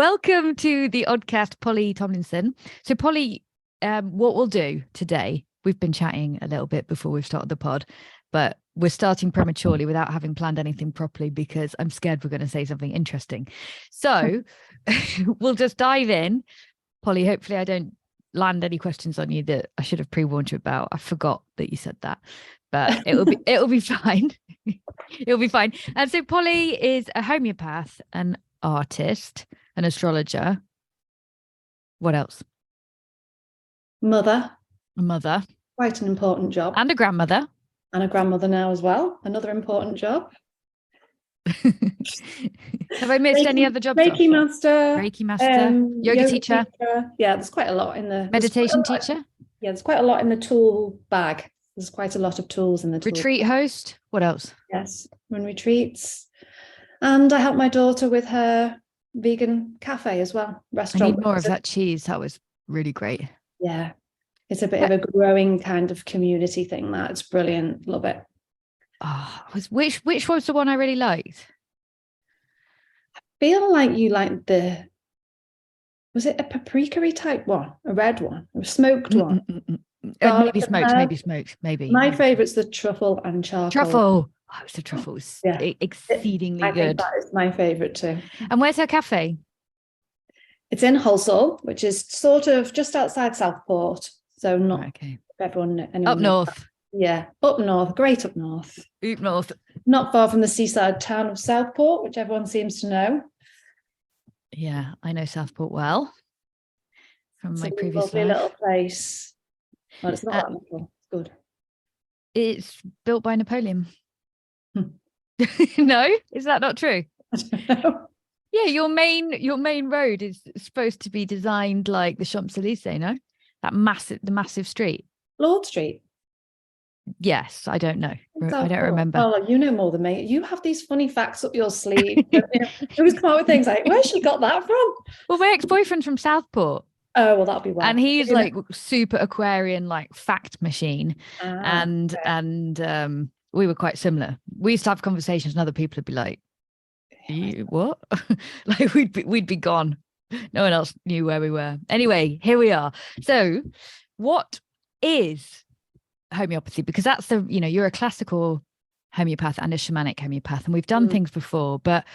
Welcome to the Oddcast, Polly Tomlinson. So Polly, what we'll do today, we've been chatting a little bit before we've started the pod, but we're starting prematurely without having planned anything properly because I'm scared we're going to say something interesting. So we'll just dive in. Polly, hopefully I don't land any questions on you that I should have pre-warned you about. I forgot that you said that, but it'll be fine. It'll be fine. And so Polly is a homeopath, an artist, an astrologer. What else? Mother. A mother. Quite an important job. And a grandmother. And a grandmother now as well. Another important job. Have I missed any other jobs? Reiki master. Yoga teacher. Yeah, there's quite a lot in the... Meditation teacher. Yeah, there's quite a lot in the tool bag. There's quite a lot of tools in the tool. Retreat host. What else? Yes, run retreats. And I help my daughter with her vegan cafe as well. Restaurant. I need more of that cheese. That was really great. Yeah. It's a bit of a growing kind of community thing. That's brilliant. Love it. Oh, which was the one I really liked? I feel like you liked was it a paprika-y type one? A red one? A smoked one? Maybe smoked. My favourite's the truffle and charcoal. Truffle. Oh, it's the truffle. It's exceedingly good. I think that is my favourite too. And where's her cafe? It's in Hull, which is sort of just outside Southport. So not everyone. Up north. Yeah, up north. Great up north. Up north. Not far from the seaside town of Southport, which everyone seems to know. Yeah, I know Southport well from my previous lovely life. Little place. Well, it's not that little. It's good. It's built by Napoleon. No, is that not true? I don't know. Yeah, your main road is supposed to be designed like the Champs-Élysées, no? The massive street. Lord Street. Yes, I don't know. I don't remember. Oh, you know more than me. You have these funny facts up your sleeve. You always come out with things like, where's she got that from? Well, my ex-boyfriend's from Southport. Oh, well, that'll be why. And he's like super Aquarian, like fact machine. And we were quite similar. We used to have conversations and other people would be like, what? Like we'd be gone. No one else knew where we were. Anyway, here we are. So what is homeopathy? Because that's you're a classical homeopath and a shamanic homeopath, and we've done things before, but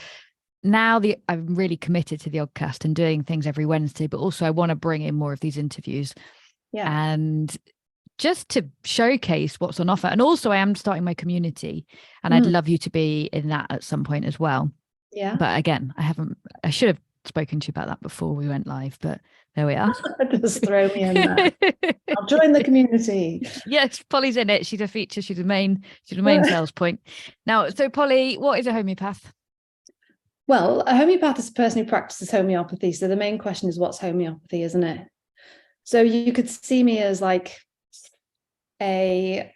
now I'm really committed to the Oddcast and doing things every Wednesday, but also I want to bring in more of these interviews. Yeah. And just to showcase what's on offer. And also I am starting my community and I'd love you to be in that at some point as well. Yeah. But again, I should have spoken to you about that before we went live, but there we are. Just throw me in there. I'll join the community. Yes, Polly's in it. She's a feature. She's the main sales point. Now, so Polly, what is a homeopath? Well, a homeopath is a person who practices homeopathy. So the main question is, what's homeopathy, isn't it? So you could see me as like a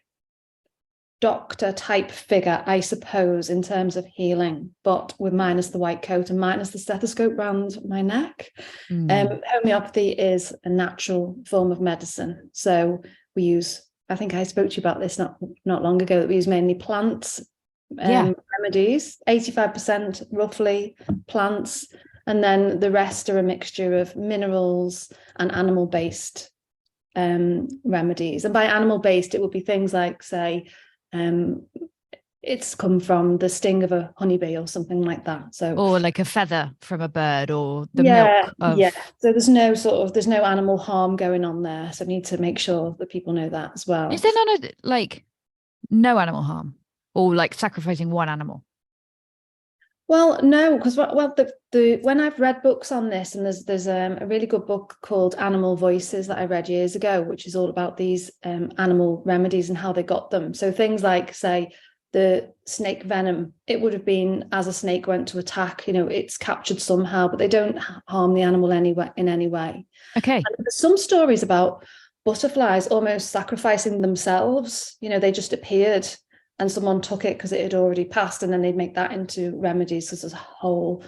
doctor type figure, I suppose, in terms of healing, but with minus the white coat and minus the stethoscope around my neck. Homeopathy is a natural form of medicine. So we use, I think I spoke to you about this not long ago, that we use mainly plants, remedies, 85% roughly plants, and then the rest are a mixture of minerals and animal-based remedies. And by animal-based, it would be things like, say, it's come from the sting of a honeybee or something like that. So, or like a feather from a bird, or the milk of... So there's no animal harm going on there. So I need to make sure that people know that as well. Is there no animal harm, or like sacrificing one animal? Well, no, because when I've read books on this, and there's a really good book called Animal Voices that I read years ago, which is all about these animal remedies and how they got them. So things like, say, the snake venom, it would have been as a snake went to attack, it's captured somehow, but they don't harm the animal in any way. Okay. And there's some stories about butterflies almost sacrificing themselves. They just appeared and someone took it because it had already passed, and then they'd make that into remedies. Because there's a whole...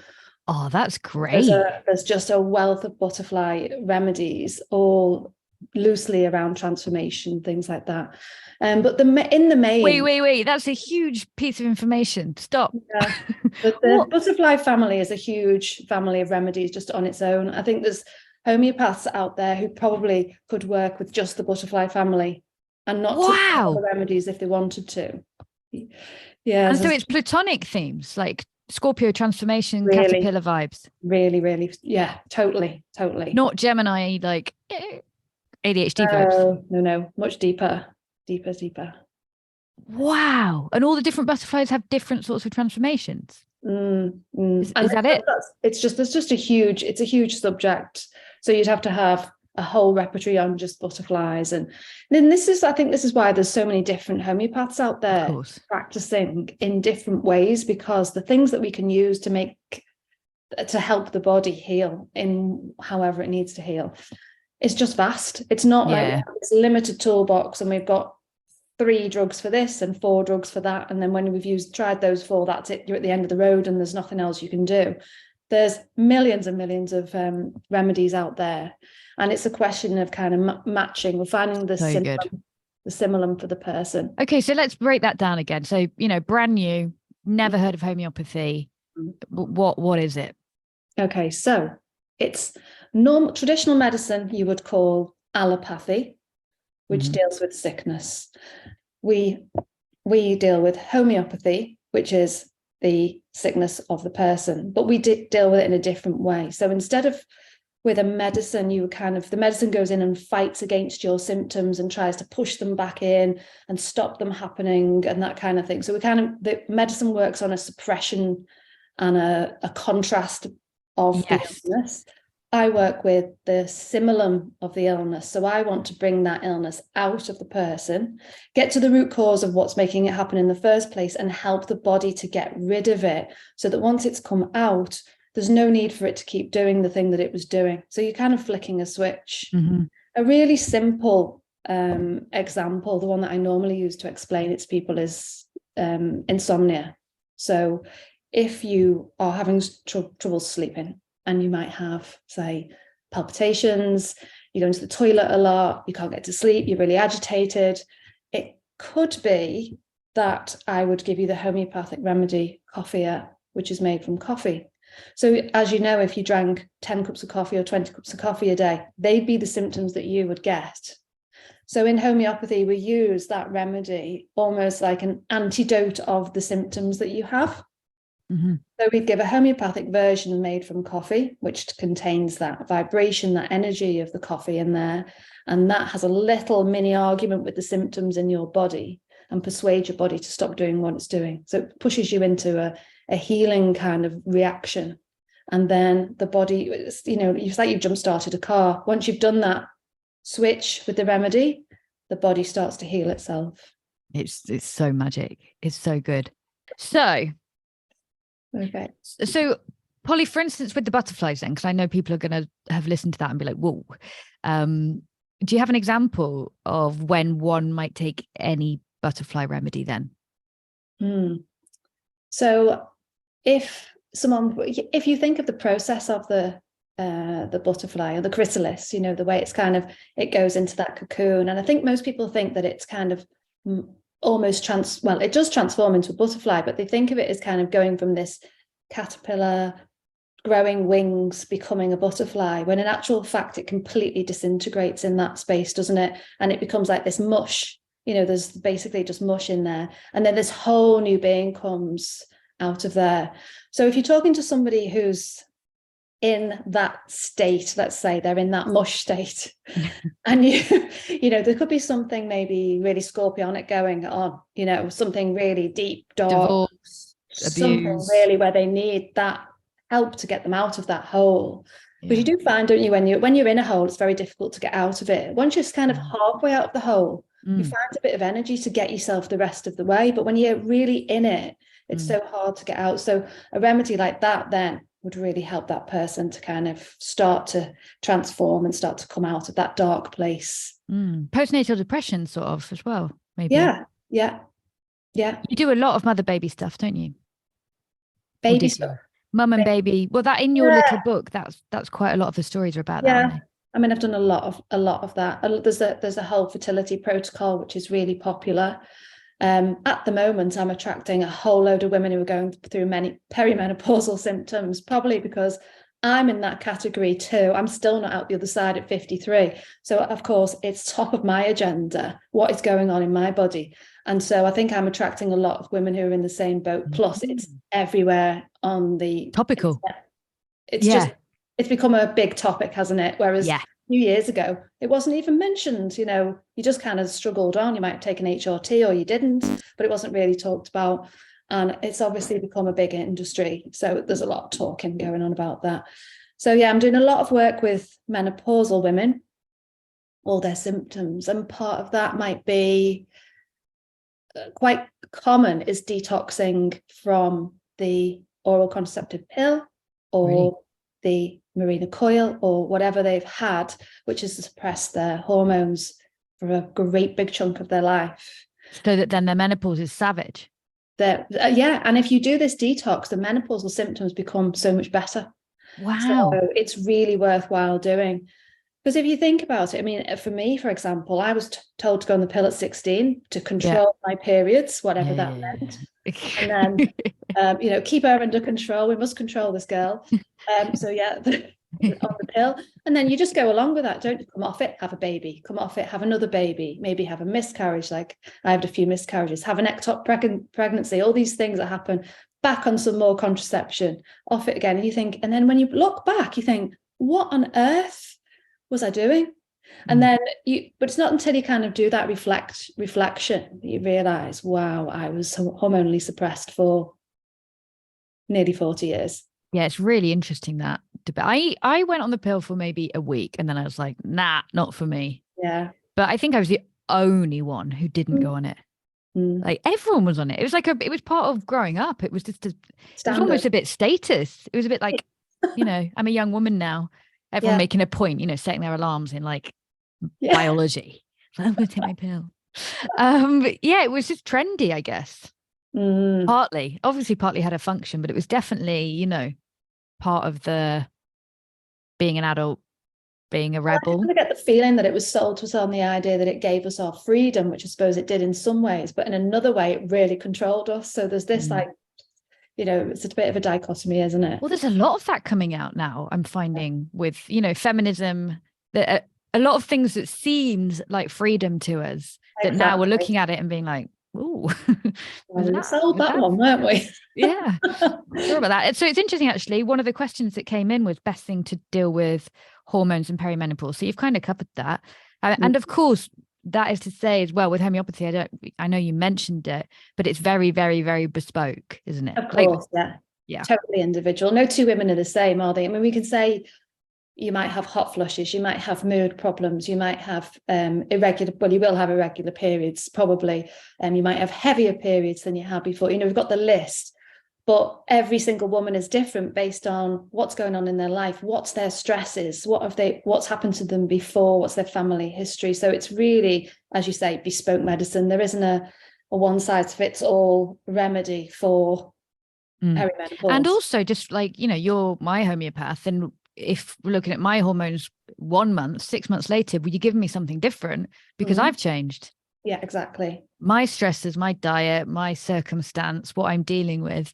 Oh, that's great. There's just a wealth of butterfly remedies, all loosely around transformation, things like that. But in the main, wait, that's a huge piece of information. Stop. Yeah. But the butterfly family is a huge family of remedies just on its own. I think there's homeopaths out there who probably could work with just the butterfly family and not the remedies if they wanted to. Yeah. And so it's platonic themes like Scorpio transformation, really, caterpillar vibes. Really. Yeah, totally. Not Gemini, like ADHD vibes. No. Much deeper. Wow. And all the different butterflies have different sorts of transformations. Is that it? It's just a huge subject. So you'd have to have a whole repertoire on just butterflies. And then I think this is why there's so many different homeopaths out there practicing in different ways, because the things that we can use to help the body heal in however it needs to heal, it's just vast. It's not like we have this limited toolbox and we've got 3 drugs for this and 4 drugs for that. And then when we've tried those 4, that's it. You're at the end of the road and there's nothing else you can do. There's millions and millions of remedies out there. And it's a question of kind of matching or finding the similum for the person. Okay, so let's break that down again. So, brand new, never heard of homeopathy. What is it? Okay, so it's traditional medicine you would call allopathy, which deals with sickness. We deal with homeopathy, which is the sickness of the person, but we deal with it in a different way. So instead of with a medicine, the medicine goes in and fights against your symptoms and tries to push them back in and stop them happening and that kind of thing. So the medicine works on a suppression and a contrast of the illness. I work with the similum of the illness. So I want to bring that illness out of the person, get to the root cause of what's making it happen in the first place, and help the body to get rid of it so that once it's come out, there's no need for it to keep doing the thing that it was doing. So you're kind of flicking a switch. A really simple example, the one that I normally use to explain it to people, is insomnia. So if you are having trouble sleeping, and you might have, say, palpitations, you go into the toilet a lot, you can't get to sleep, you're really agitated, it could be that I would give you the homeopathic remedy coffea, which is made from coffee. So as you know, if you drank 10 cups of coffee or 20 cups of coffee a day, they'd be the symptoms that you would get. So in homeopathy, we use that remedy almost like an antidote of the symptoms that you have. So we'd give a homeopathic version made from coffee, which contains that vibration, that energy of the coffee in there. And that has a little mini argument with the symptoms in your body and persuades your body to stop doing what it's doing. So it pushes you into a healing kind of reaction. And then the body, it's like you've jump-started a car. Once you've done that switch with the remedy, the body starts to heal itself. It's so magic. It's so good. So... Okay. So, Polly, for instance, with the butterflies then, because I know people are going to have listened to that and be like, whoa. Do you have an example of when one might take any butterfly remedy then? So if you think of the process of the butterfly or the chrysalis, the way it's it goes into that cocoon. And I think most people think that it's kind of almost it does transform into a butterfly, but they think of it as kind of going from this caterpillar, growing wings, becoming a butterfly, when in actual fact it completely disintegrates in that space, doesn't it? And it becomes like this mush, there's basically just mush in there, and then this whole new being comes out of there. So if you're talking to somebody who's in that state, let's say they're in that mush state, and there could be something maybe really scorpionic going on, something really deep, dark, divorce, something abuse, really where they need that help to get them out of that hole. But you do find, don't you, when you're in a hole, it's very difficult to get out of it. Once you're kind of halfway out of the hole, you find a bit of energy to get yourself the rest of the way. But when you're really in it, it's so hard to get out. So a remedy like that then would really help that person to kind of start to transform and start to come out of that dark place. Postnatal depression sort of as well, maybe. Yeah. You do a lot of mother baby stuff, don't you? Baby stuff. Mum and baby. Well, that in your little book, that's quite a lot of the stories are about that, aren't they? I mean, I've done a lot of that. There's a whole fertility protocol which is really popular. At the moment, I'm attracting a whole load of women who are going through many perimenopausal symptoms, probably because I'm in that category too. I'm still not out the other side at 53. So, of course, it's top of my agenda, what is going on in my body. And so I think I'm attracting a lot of women who are in the same boat. Plus, it's everywhere on the topical. It's become a big topic, hasn't it? Whereas a few years ago, it wasn't even mentioned. You just kind of struggled on. You might have taken HRT or you didn't, but it wasn't really talked about. And it's obviously become a big industry. So there's a lot of talking going on about that. So yeah, I'm doing a lot of work with menopausal women, all their symptoms. And part of that might be quite common is detoxing from the oral contraceptive pill or the Mirena coil or whatever they've had, which has suppressed their hormones for a great big chunk of their life. So that then their menopause is savage. And if you do this detox, the menopausal symptoms become so much better. Wow. So it's really worthwhile doing. Because if you think about it, I mean, for me, for example, I was told to go on the pill at 16 to control my periods, whatever that meant. And then, keep her under control. We must control this girl. On the pill. And then you just go along with that, don't you? Come off it, have a baby. Come off it, have another baby. Maybe have a miscarriage, like I had a few miscarriages. Have an ectopic pregnancy, all these things that happen. Back on some more contraception, off it again. And you think, and then when you look back, you think, what on earth was I doing? And then but it's not until you kind of do that reflection that you realize, wow, I was hormonally suppressed for nearly 40 years. Yeah, it's really interesting that debate. I went on the pill for maybe a week and then I was like, nah, not for me. Yeah. But I think I was the only one who didn't go on it. Like everyone was on it. It was like it was part of growing up. It was just it was almost a bit status. It was a bit like, I'm a young woman now. Everyone making a point, setting their alarms in like biology. I'm going to take my pill. It was just trendy, I guess. Partly had a function, but it was definitely, part of the being an adult, being a rebel. I get the feeling that it was sold to us on the idea that it gave us our freedom, which I suppose it did in some ways, but in another way, it really controlled us. So there's this it's a bit of a dichotomy, isn't it? Well, there's a lot of that coming out now, I'm finding with, feminism, that a lot of things that seemed like freedom to us, that now we're looking at it and being like, ooh, we sold that one, weren't we? Yeah, sure about that. So it's interesting, actually. One of the questions that came in was best thing to deal with hormones and perimenopause. So you've kind of covered that. And of course, that is to say as well, with homeopathy, I know you mentioned it, but it's very, very, very bespoke, isn't it? Of course, yeah. Totally individual. No two women are the same, are they? I mean, we can say you might have hot flushes, you might have mood problems, you might have you will have irregular periods, probably. You might have heavier periods than you had before. We've got the list, but every single woman is different based on what's going on in their life, what's their stresses, what's happened to them before, what's their family history. So it's really, as you say, bespoke medicine. There isn't a one size fits all remedy for perimenopause. And also, just like, you're my homeopath, and if we're looking at my hormones 1 month, 6 months later, will you give me something different because I've changed? Yeah, exactly. My stresses, my diet, my circumstance, what I'm dealing with,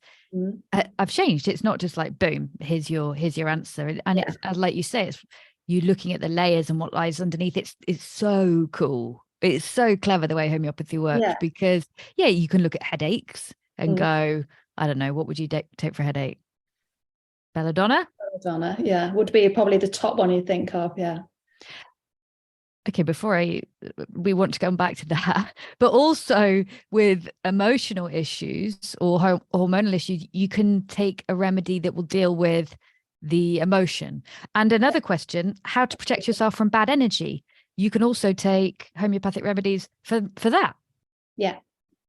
I've changed. It's not just like, boom, here's your answer. And it's like you say, it's you looking at the layers and what lies underneath. It's so cool. It's so clever the way homeopathy works because you can look at headaches and go, I don't know, what would you take for a headache? Belladonna? Belladonna, would be probably the top one you think of, Okay, we want to come back to that, but also with emotional issues or hormonal issues, you can take a remedy that will deal with the emotion. And another question, how to protect yourself from bad energy. You can also take homeopathic remedies for that. Yeah,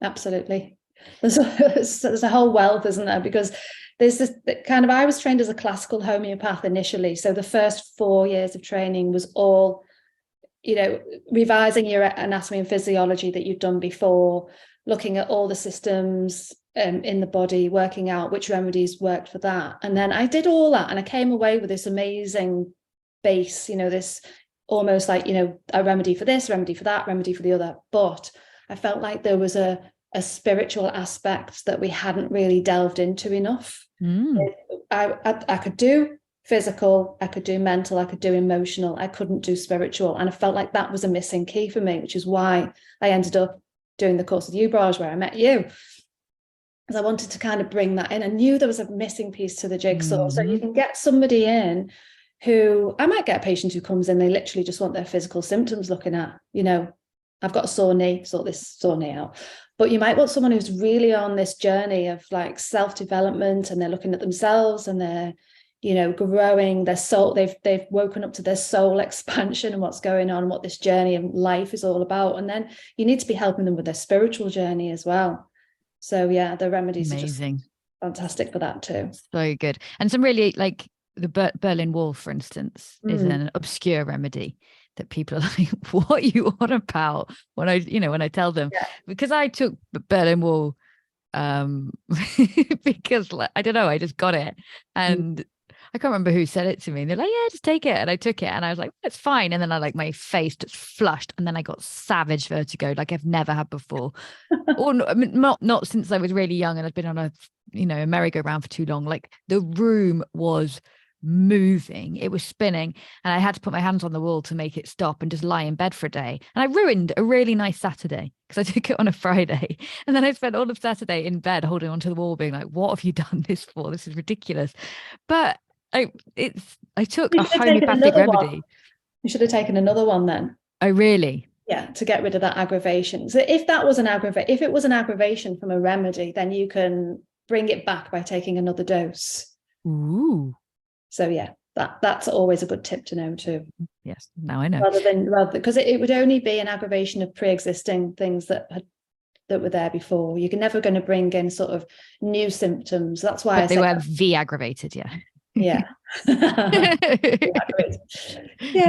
absolutely. There's a whole wealth, isn't there? Because there's this kind of, I was trained as a classical homeopath initially. So the first 4 years of training was all, revising your anatomy and physiology that you've done before, looking at all the systems in the body, working out which remedies worked for that. And then I did all that and I came away with this amazing base, this almost like, a remedy for this, remedy for that, remedy for the other. But I felt like there was a spiritual aspect that we hadn't really delved into enough. I could do physical, I could do mental, I could do emotional, I couldn't do spiritual. And I felt like that was a missing key for me, which is why I ended up doing the course with you, Braj, where I met you. Because I wanted to kind of bring that in. I knew there was a missing piece to the jigsaw. So you can get somebody in who, I might get a patient who comes in, they literally just want their physical symptoms looking at, I've got a sore knee, sort this sore knee out. But you might want someone who's really on this journey of like self-development, and they're looking at themselves, and they're, growing their soul. They've woken up to their soul expansion and what's going on, what this journey of life is all about. And then you need to be helping them with their spiritual journey as well. So yeah, the remedies amazing, are just fantastic for that too. So good. And some really, like the Berlin Wall, for instance, is an obscure remedy that people are like, what are you on about? When I tell them, because I took Berlin Wall because I don't know, I just got it, and I can't remember who said it to me. And they're like, yeah, just take it. And I took it, and I was like, it's fine. And then my face just flushed, and then I got savage vertigo like I've never had before. Or not since I was really young and I'd been on a merry-go-round for too long. Like the room was moving, it was spinning, and I had to put my hands on the wall to make it stop and just lie in bed for a day. And I ruined a really nice Saturday because I took it on a Friday, and then I spent all of Saturday in bed holding onto the wall being like, what have you done this for? This is ridiculous. But I took a homeopathic remedy. You should have taken another one then. Oh really? Yeah, to get rid of that aggravation. So if it was an aggravation from a remedy, then you can bring it back by taking another dose. Ooh. So yeah, that's always a good tip to know too. Yes, now I know. Rather because it would only be an aggravation of pre-existing things that were there before. You're never going to bring in sort of new symptoms. That's why they were V-aggravated, yeah. Yeah. Yeah,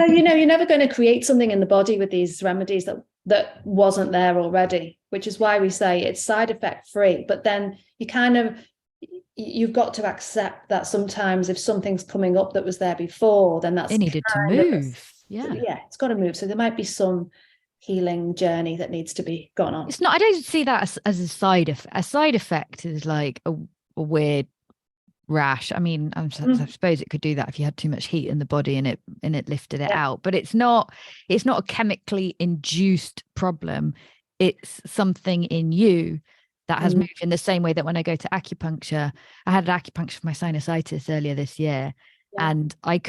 you're never going to create something in the body with these remedies that wasn't there already, which is why we say it's side effect free. But then you've got to accept that sometimes if something's coming up that was there before, then it needed to move. Yeah, it's got to move. So there might be some healing journey that needs to be gone on. It's not, I don't see that as a side effect. A side effect is like a weird rash. I mean, I suppose it could do that if you had too much heat in the body and it lifted it out, but it's not a chemically induced problem. It's something in you that has moved, in the same way that when I go to acupuncture, I had acupuncture for my sinusitis earlier this year, and I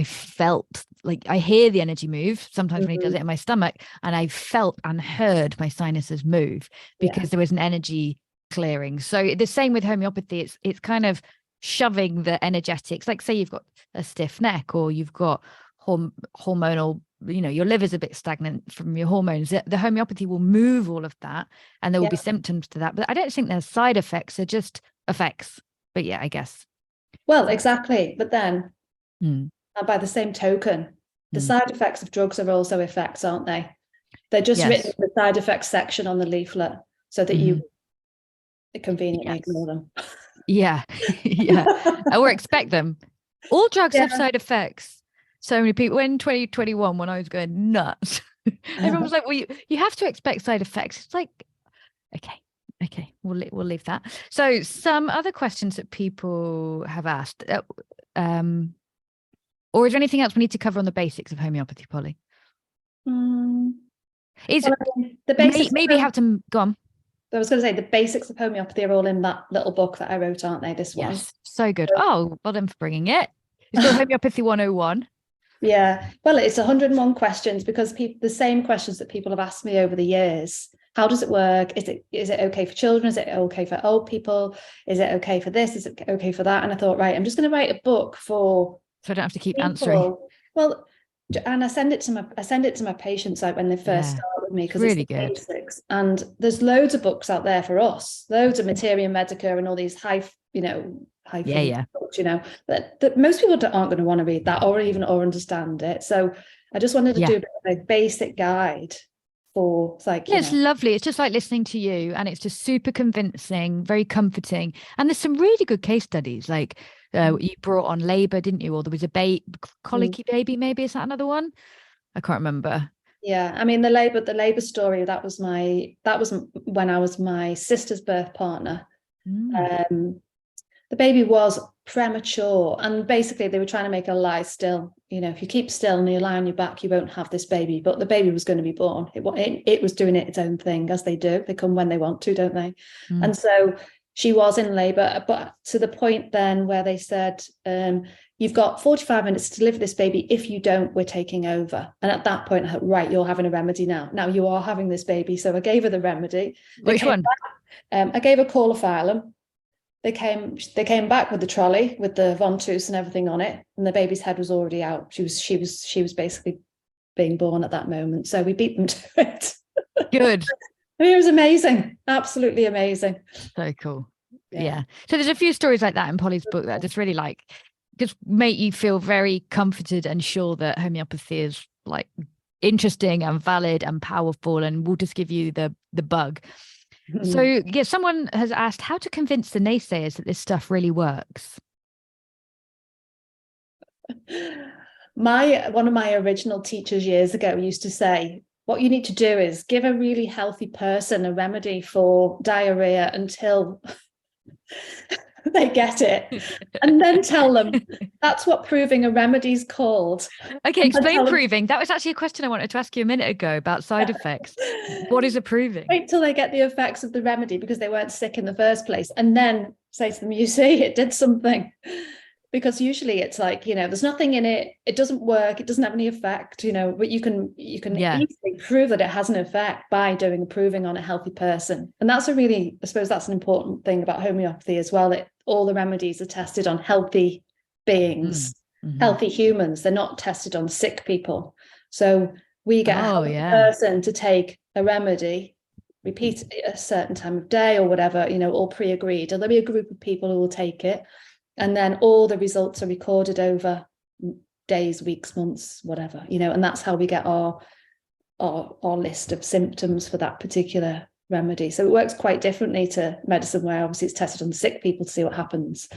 felt like I hear the energy move sometimes when he does it in my stomach, and I felt and heard my sinuses move because there was an energy clearing. So the same with homeopathy, it's kind of shoving the energetics, like say you've got a stiff neck, or you've got hormonal, your liver's a bit stagnant from your hormones. The homeopathy will move all of that, and there will be symptoms to that, but I don't think there's side effects. They're just effects. But yeah, I guess. Well, exactly. But then by the same token, the side effects of drugs are also effects, aren't they? They're just written in the side effects section on the leaflet so that you conveniently ignore them. Yeah. Or expect them. All drugs have side effects. So many people in 2021, when I was going nuts, everyone was like, well, you have to expect side effects. It's like, okay, we'll leave that. So some other questions that people have asked, or is there anything else we need to cover on the basics of homeopathy, Polly? The basics maybe how to go on. I was going to say the basics of homeopathy are all in that little book that I wrote, aren't they? This one. Yes, so good. Oh, well done for bringing it. It's called Homeopathy 101. Yeah, well, it's 101 questions because the same questions that people have asked me over the years. How does it work? Is it okay for children? Is it okay for old people? Is it okay for this? Is it okay for that? And I thought, right, I'm just going to write a book so I don't have to keep answering. Well, and I send it to my patients like when they first start with me, because really it's the good. basics. And there's loads of books out there for us, loads of Materia Medica and all these high books, that most people aren't going to want to read that or understand it. So I just wanted to do a basic guide for it's lovely. It's just like listening to you, and it's just super convincing, very comforting. And there's some really good case studies, like You brought on labour, didn't you? Or there was a colicky baby, maybe. Is that another one? I can't remember. Yeah, I mean the labour story, that was when I was my sister's birth partner. The baby was premature, and basically they were trying to make her lie still. You know, if you keep still and you lie on your back, you won't have this baby. But the baby was going to be born. It was doing its own thing, as they do. They come when they want to, don't they? And so she was in labour, but to the point then where they said, you've got 45 minutes to deliver this baby. If you don't, we're taking over. And at that point, I thought, right, you're having a remedy now. Now you are having this baby. So I gave her the remedy. Which one? I gave her chlorophylum. They came back with the trolley with the ventouse and everything on it, and the baby's head was already out. She was basically being born at that moment. So we beat them to it. Good. It was amazing, absolutely amazing. So cool. Yeah. So there's a few stories like that in Polly's book that just really just make you feel very comforted and sure that homeopathy is like interesting and valid and powerful, and will just give you the bug. So yeah, someone has asked how to convince the naysayers that this stuff really works. One of my original teachers years ago used to say, what you need to do is give a really healthy person a remedy for diarrhea until they get it, and then tell them that's what proving a remedy is called. Okay, explain proving. That was actually a question I wanted to ask you a minute ago about side effects. What is a proving? Wait till they get the effects of the remedy because they weren't sick in the first place, and then say to them, you see, it did something. Because usually it's like, you know, there's nothing in it, it doesn't work, it doesn't have any effect, you know, but you can easily prove that it has an effect by doing a proving on a healthy person. And that's I suppose that's an important thing about homeopathy as well, that all the remedies are tested on healthy beings, healthy humans. They're not tested on sick people. So we get a healthy person to take a remedy, repeat it at a certain time of day or whatever, you know, all pre-agreed. And there'll be a group of people who will take it. And then all the results are recorded over days, weeks, months, whatever, you know, and that's how we get our list of symptoms for that particular remedy. So it works quite differently to medicine, where obviously it's tested on sick people to see what happens.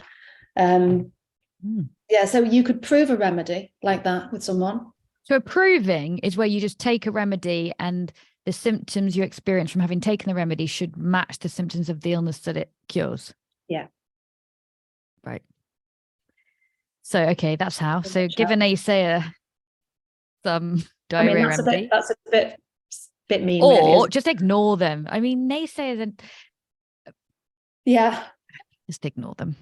Yeah, so you could prove a remedy like that with someone. So a proving is where you just take a remedy and the symptoms you experience from having taken the remedy should match the symptoms of the illness that it cures. Yeah. Right. So, okay, that's how. So give a naysayer some diarrhea remedy. That's a bit mean. Or really, just ignore them. I mean, naysayers just ignore them.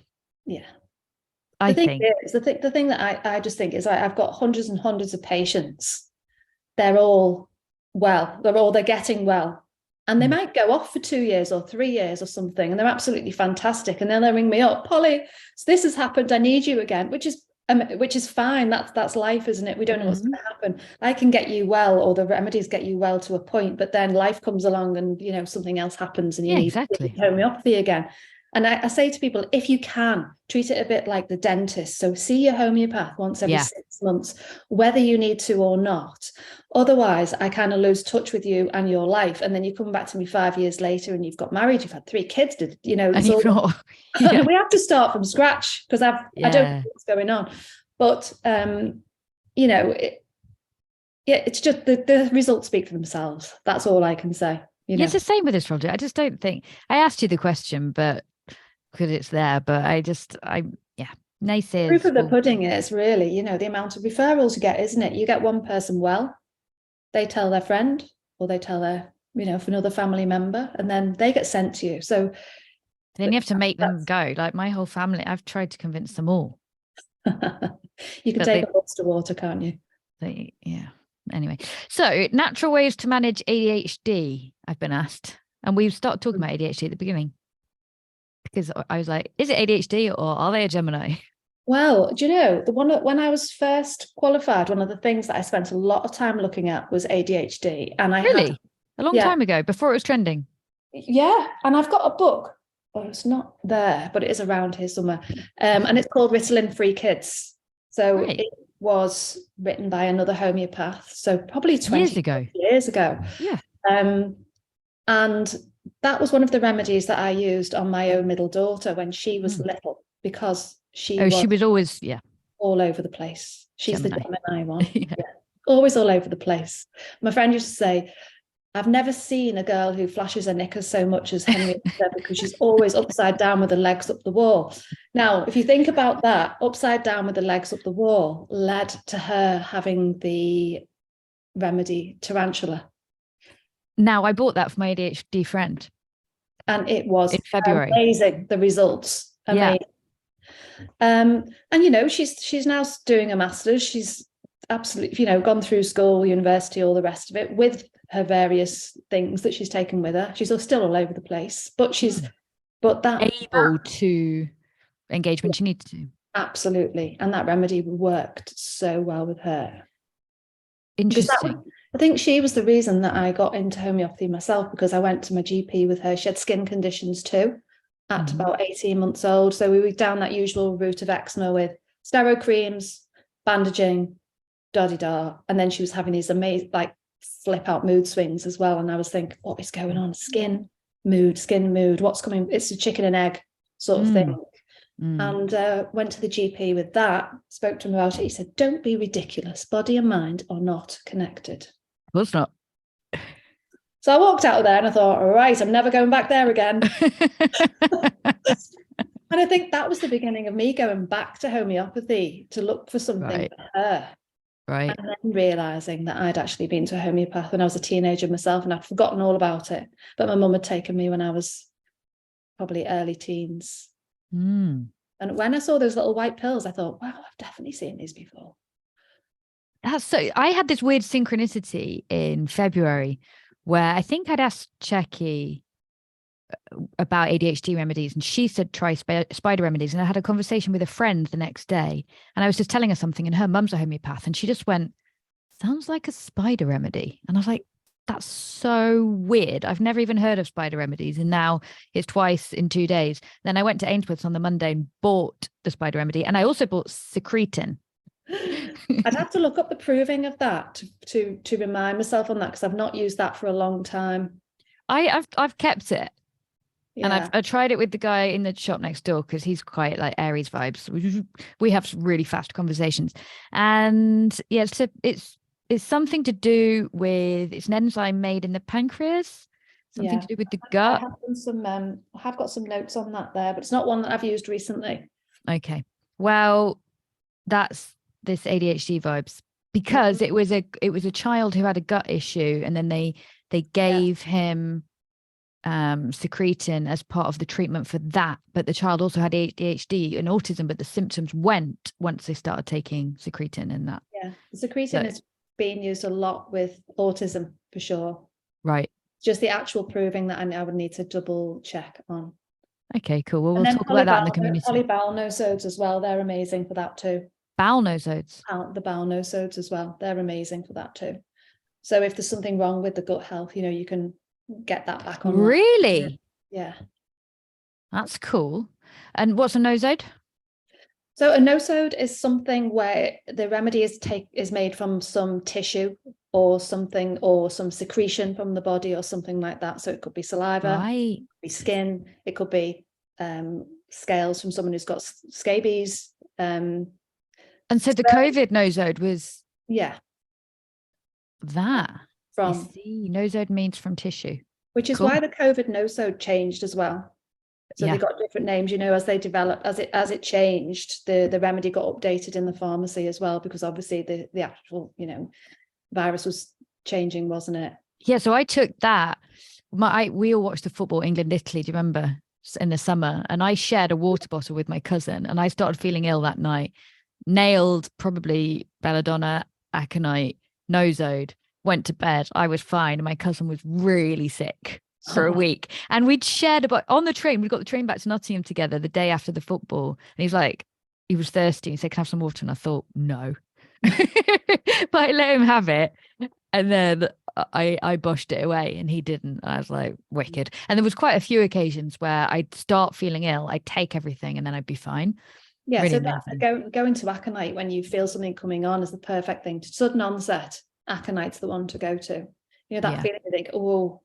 Yeah. I think the thing that I just think is I've got hundreds and hundreds of patients. They're all well. They're getting well. And they might go off for 2 years or 3 years or something, and they're absolutely fantastic. And then they ring me up, Polly, so this has happened. I need you again, which is fine. That's life, isn't it? We don't know what's going to happen. I can get you well, or the remedies get you well to a point, but then life comes along, and you know something else happens, and you need homeopathy again. And I say to people, if you can, treat it a bit like the dentist. So see your homeopath once every 6 months, whether you need to or not. Otherwise, I kind of lose touch with you and your life. And then you come back to me 5 years later and you've got married, you've had 3 kids, you know. And we have to start from scratch because I don't know what's going on. But, you know, it's just the results speak for themselves. That's all I can say. You know? It's the same with astrology. I just don't think, I asked you the question, but because it's there, but naysayers. Proof of the pudding is really, you know, the amount of referrals you get, isn't it? You get one person well, they tell their friend, or they tell their, you know, for another family member, and then they get sent to you. So then you have to make them go. Like my whole family, I've tried to convince them all. You can take a horse to water, can't you? Anyway, so natural ways to manage ADHD, I've been asked. And we've started talking about ADHD at the beginning. Because I was like, is it ADHD or are they a Gemini? Well, do you know, when I was first qualified, one of the things that I spent a lot of time looking at was ADHD. And I a long time ago, before it was trending. Yeah. And I've got a book. Oh, it's not there, but it is around here somewhere. And it's called Ritalin-Free Kids. So it was written by another homeopath. So probably 20 years ago. Yeah. And that was one of the remedies that I used on my own middle daughter when she was little, because she she was always, all over the place. She's Gemini. the Gemini one. Yeah. Always all over the place. My friend used to say, I've never seen a girl who flashes her knickers so much as Henrietta because she's always upside down with her legs up the wall. Now, if you think about that, upside down with the legs up the wall led to her having the remedy tarantula. Now, I bought that for my ADHD friend. And it was in February. Amazing, the results. Amazing. Yeah. And, you know, she's now doing a master's. She's absolutely, you know, gone through school, university, all the rest of it with her various things that she's taken with her. She's still all over the place, but she's able to engage when she needs to. Absolutely. And that remedy worked so well with her. Interesting. I think she was the reason that I got into homeopathy myself, because I went to my GP with her. She had skin conditions too at about 18 months old. So we were down that usual route of eczema with stero creams, bandaging, da-di-da. And then she was having these amazing, like, flip out mood swings as well. And I was thinking, what is going on? Skin mood, what's coming? It's a chicken and egg sort of thing. And went to the GP with that, spoke to him about it. He said, don't be ridiculous. Body and mind are not connected. Of course not. So I walked out of there and I thought, all right, I'm never going back there again. And I think that was the beginning of me going back to homeopathy to look for something for her. Right. And then realising that I'd actually been to a homeopath when I was a teenager myself, and I'd forgotten all about it. But my mum had taken me when I was probably early teens. And when I saw those little white pills, I thought, wow, I've definitely seen these before. I had this weird synchronicity in February where I think I'd asked Checky about ADHD remedies, and she said try spider remedies, and I had a conversation with a friend the next day, and I was just telling her something, and her mum's a homeopath, and she just went, sounds like a spider remedy. And I was like, that's so weird. I've never even heard of spider remedies, and now it's twice in 2 days. Then I went to Ainsworth's on the Monday and bought the spider remedy, and I also bought secretin. I'd have to look up the proving of that to remind myself on that, because I've not used that for a long time. I've kept it. Yeah. And I tried it with the guy in the shop next door, because he's quite like Aries vibes. We have really fast conversations, and yeah, it's something to do with, it's an enzyme made in the pancreas, something to do with the gut. I have got some notes on that there, but it's not one that I've used recently. Okay, well, that's this ADHD vibes, because it was a child who had a gut issue, and then they gave him secretin as part of the treatment for that, but the child also had ADHD and autism, but the symptoms went once they started taking secretin. And that the secretin is being used a lot with autism for sure. Right. Just the actual proving that I would need to double check on. Okay, cool. Well, we'll talk about that in the community. Polybowel nosodes as well, they're amazing for that too. Bowel nosodes. The bowel nosodes as well, they're amazing for that too. So if there's something wrong with the gut health, you know, you can get that back on. Really? Yeah. That's cool. And what's a nosode? So a nosode is something where the remedy is made from some tissue or something, or some secretion from the body or something like that. So it could be saliva, it could be skin, it could be scales from someone who's got scabies. And so the COVID nosode was that. From I see. Nosode means from tissue, which is why the COVID nosode changed as well. So they got different names, you know, as they developed, as it changed, the remedy got updated in the pharmacy as well, because obviously the actual, you know, virus was changing, wasn't it? Yeah. So I took that. We all watched the football, England-Italy, do you remember, in the summer? And I shared a water bottle with my cousin, and I started feeling ill that night. Nailed probably belladonna, aconite, nosode, went to bed. I was fine, and my cousin was really sick for a week. And we'd shared about on the train. We got the train back to Nottingham together the day after the football, and he's like, he was thirsty. He said, "Can I have some water?" And I thought, no. But I let him have it, and then I bushed it away, and he didn't. I was like, wicked. And there was quite a few occasions where I'd start feeling ill, I'd take everything, and then I'd be fine. Yeah, really, so going to aconite when you feel something coming on is the perfect thing. To sudden onset, aconite's the one to go to. You know, that feeling you think, oh,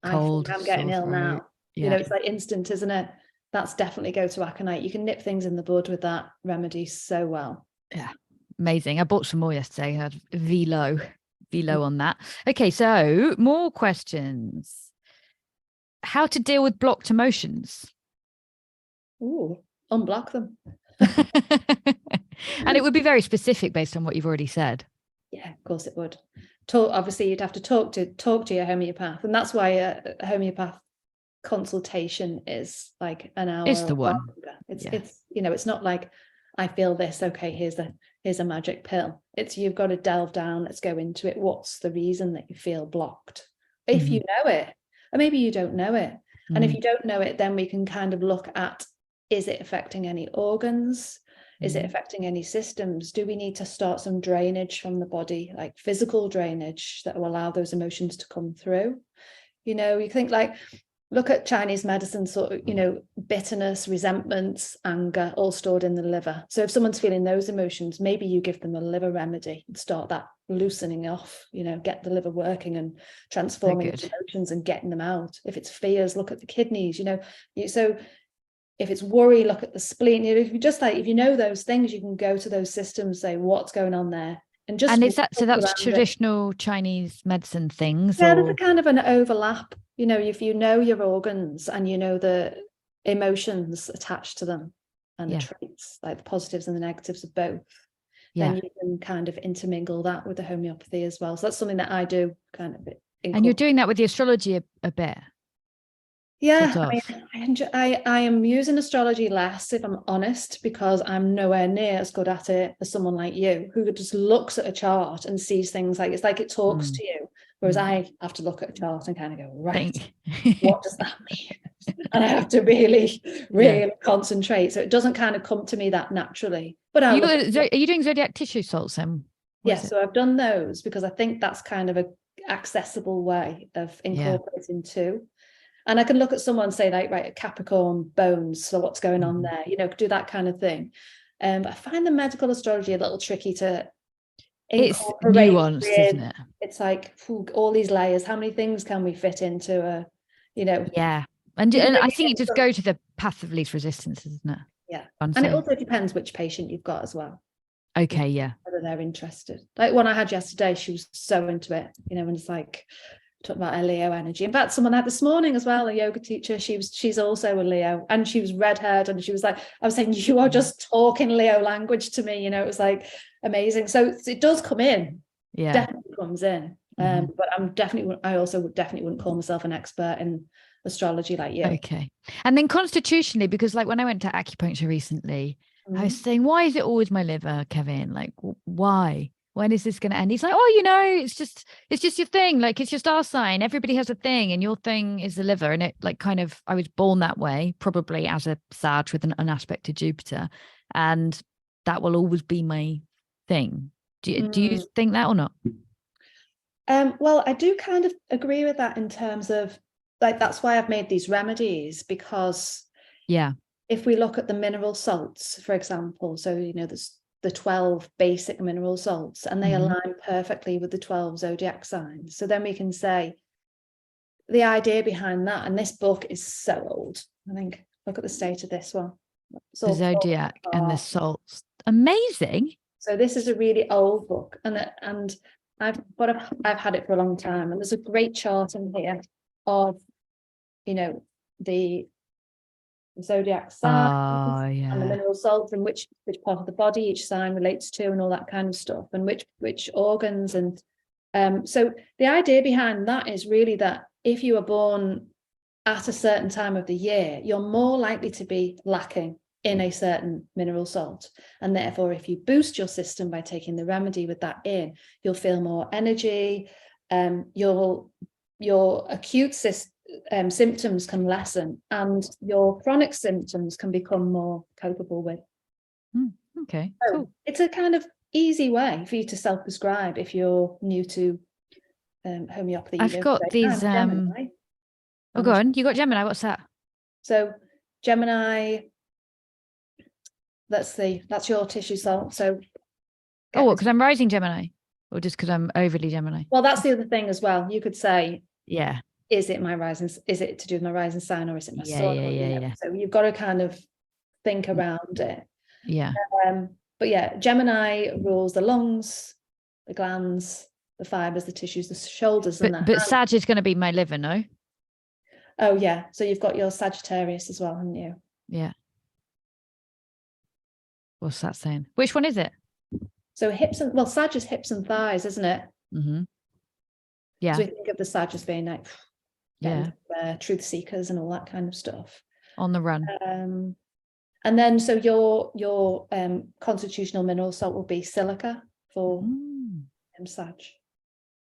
cold, I'm getting ill now. Yeah. You know, it's like instant, isn't it? that's definitely go to aconite. You can nip things in the bud with that remedy so well. Yeah, amazing. I bought some more yesterday. I had Velo on that. Okay, so more questions. How to deal with blocked emotions? Ooh, unblock them. And it would be very specific based on what you've already said. Yeah, of course it would. Obviously, you'd have to talk to your homeopath, and that's why a homeopath consultation is like an hour. It's the one. It's it's not like I feel this. Okay, here's a magic pill. It's you've got to delve down. Let's go into it. What's the reason that you feel blocked? If you know it, or maybe you don't know it. And if you don't know it, then we can kind of look at, is it affecting any organs? Is it affecting any systems? Do we need to start some drainage from the body, like physical drainage that will allow those emotions to come through? You think like, look at Chinese medicine, sort of, bitterness, resentments, anger, all stored in the liver. So if someone's feeling those emotions, maybe you give them a liver remedy and start that loosening off, get the liver working and transforming the emotions and getting them out. If it's fears, look at the kidneys, so if it's worry, look at the spleen. If you know those things, you can go to those systems, say what's going on there. And is that, so that's traditional Chinese medicine things? Yeah, there's a kind of an overlap. If you know your organs and you know the emotions attached to them and the traits, like the positives and the negatives of both, then you can kind of intermingle that with the homeopathy as well. So that's something that I do kind of. And you're doing that with the astrology a bit? Yeah, I am using astrology less, if I'm honest, because I'm nowhere near as good at it as someone like you, who just looks at a chart and sees things like it's like it talks to you. Whereas I have to look at a chart and kind of go, right, what does that mean? And I have to really concentrate. So it doesn't kind of come to me that naturally. But are you doing zodiac tissue salts then? Yes, so I've done those because I think that's kind of a accessible way of incorporating too. And I can look at someone and say, like, right, Capricorn bones, so what's going on there? Do that kind of thing. But I find the medical astrology a little tricky to incorporate. It's nuanced, isn't it? It's like all these layers. How many things can we fit into a, Yeah. And I think it just go to the path of least resistance, isn't it? Yeah. And it also depends which patient you've got as well. Okay, yeah. Whether they're interested. Like one I had yesterday, she was so into it, and it's like, talking about her Leo energy. In fact, someone had this morning as well, a yoga teacher. She's also a Leo, and she was red-haired, and she was like, I was saying, you are just talking Leo language to me. It was like amazing. So it does come in. Yeah, definitely comes in. But I also definitely wouldn't call myself an expert in astrology like you. Okay. And then constitutionally, because like when I went to acupuncture recently, I was saying, why is it always my liver, Kevin? Like, why? When is this going to end? He's like, it's just your thing. Like, it's just our sign. Everybody has a thing, and your thing is the liver. And it like kind of, I was born that way, probably as a Sag with an aspect to Jupiter, and that will always be my thing. Do you think that or not? Well, I do kind of agree with that in terms of like, that's why I've made these remedies, because if we look at the mineral salts, for example, so there's the 12 basic mineral salts, and they align perfectly with the 12 zodiac signs. So then we can say the idea behind that, and this book is so old, I think, look at the state of this one. The zodiac and the salts. Amazing. So this is a really old book, and I've had it for a long time, and there's a great chart in here of the zodiac signs and the mineral salts, and which part of the body each sign relates to, and all that kind of stuff, and which organs. And so the idea behind that is really that if you are born at a certain time of the year, you're more likely to be lacking in a certain mineral salt, and therefore if you boost your system by taking the remedy with that in, you'll feel more energy, your acute symptoms can lessen, and your chronic symptoms can become more copable with. Okay, so cool. It's a kind of easy way for you to self-prescribe if you're new to homeopathy. I've got these go on, you got Gemini, what's that? So Gemini, let's see, that's your tissue salt. So because I'm rising Gemini, or just because I'm overly Gemini? Well, that's the other thing as well, you could say. Yeah, is it to do with my rising sign, or is it my sun? Yeah. So you've got to kind of think around it. Yeah. But yeah, Gemini rules the lungs, the glands, the fibers, the tissues, the shoulders, and But Sag is going to be my liver, no? Oh yeah, so you've got your Sagittarius as well, haven't you? Yeah. What's that saying? Which one is it? So Sag is hips and thighs, isn't it? Mm-hmm. Yeah. So we think of the Sag as being like, truth seekers and all that kind of stuff. On the run. And then so your constitutional mineral salt will be silica for Sag.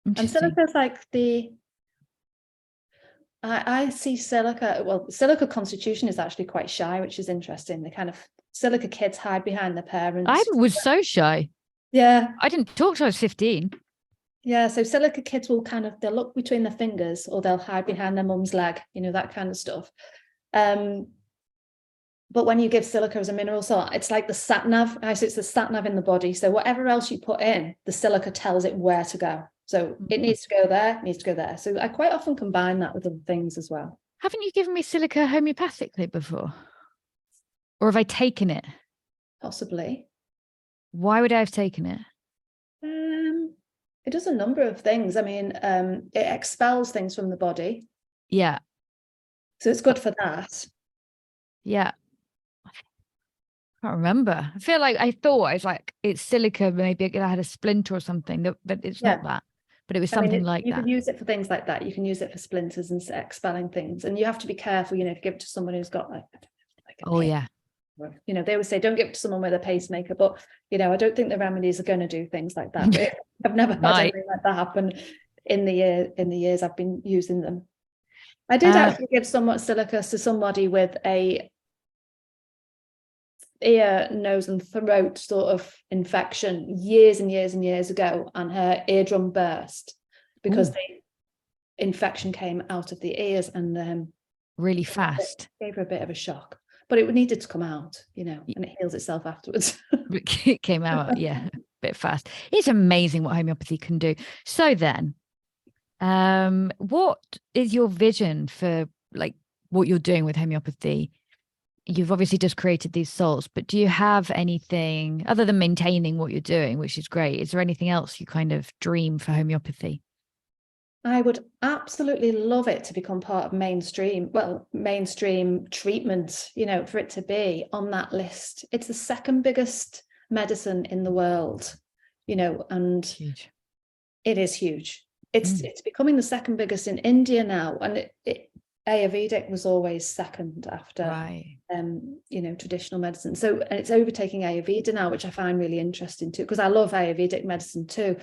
And silica is like I see silica, well, silica constitution is actually quite shy, which is interesting. The kind of silica kids hide behind their parents. I was so shy. Yeah. I didn't talk till I was 15. Yeah, so silica kids will they'll look between their fingers, or they'll hide behind their mum's leg, that kind of stuff. But when you give silica as a mineral salt, it's like the sat nav. It's the sat nav in the body. So whatever else you put in, the silica tells it where to go. So it needs to go there, it needs to go there. So I quite often combine that with other things as well. Haven't you given me silica homeopathically before? Or have I taken it? Possibly. Why would I have taken it? It does a number of things. I mean, it expels things from the body. Yeah. So it's good for that. Yeah. I can't remember. I feel like I thought I was like, it's silica, maybe I had a splinter or something, but it's not that. But it was something like that. You can use it for things like that. You can use it for splinters and expelling things. And you have to be careful, if you give it to someone who's got like yeah. They always say don't give it to someone with a pacemaker, but I don't think the remedies are going to do things like that. I've never had anything like that happen in the years I've been using them. I did actually give silica to somebody with a ear, nose and throat sort of infection years and years and years ago, and her eardrum burst because the infection came out of the ears, and really fast. Gave her a bit of a shock, but it needed to come out, and it heals itself afterwards. It came out, a bit fast. It's amazing what homeopathy can do. So then, what is your vision for like what you're doing with homeopathy? You've obviously just created these salts, but do you have anything other than maintaining what you're doing, which is great? Is there anything else you kind of dream for homeopathy? I would absolutely love it to become part of mainstream treatment, for it to be on that list. It's the second biggest medicine in the world, and huge. It is huge. It's becoming the second biggest in India now, and Ayurvedic was always second after, traditional medicine. So, and it's overtaking Ayurveda now, which I find really interesting too, because I love Ayurvedic medicine too.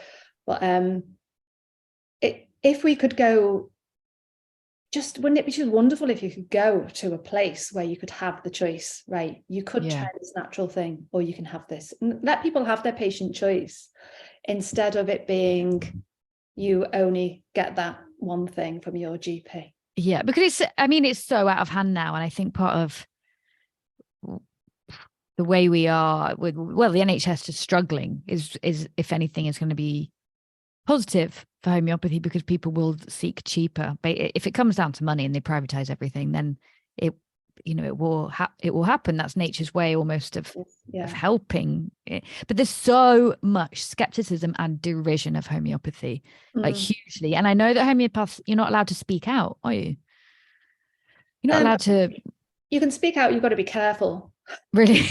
But if we could go, wouldn't it be just wonderful if you could go to a place where you could have the choice, right? You could try this natural thing, or you can have this, and let people have their patient choice, instead of it being you only get that one thing from your GP. Yeah, because it's so out of hand now. And I think part of the way we are with, the NHS is struggling is if anything is going to be positive for homeopathy, because people will seek cheaper. But if it comes down to money and they privatize everything, then it will happen. That's nature's way almost of helping it. But there's so much skepticism and derision of homeopathy, like hugely. And I know that homeopaths, you're not allowed to speak out, are you? You're not allowed to. You can speak out. You've got to be careful. Really?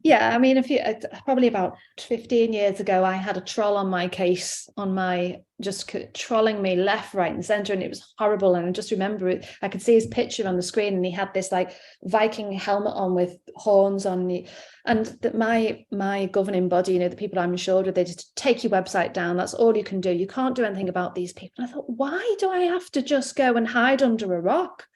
Yeah, I mean, probably about 15 years ago, I had a troll on my case, just trolling me left, right, and center, and it was horrible. And I just remember it. I could see his picture on the screen, and he had this like Viking helmet on with horns on the, and that my governing body, the people I'm insured with, they just take your website down. That's all you can do. You can't do anything about these people. And I thought, why do I have to just go and hide under a rock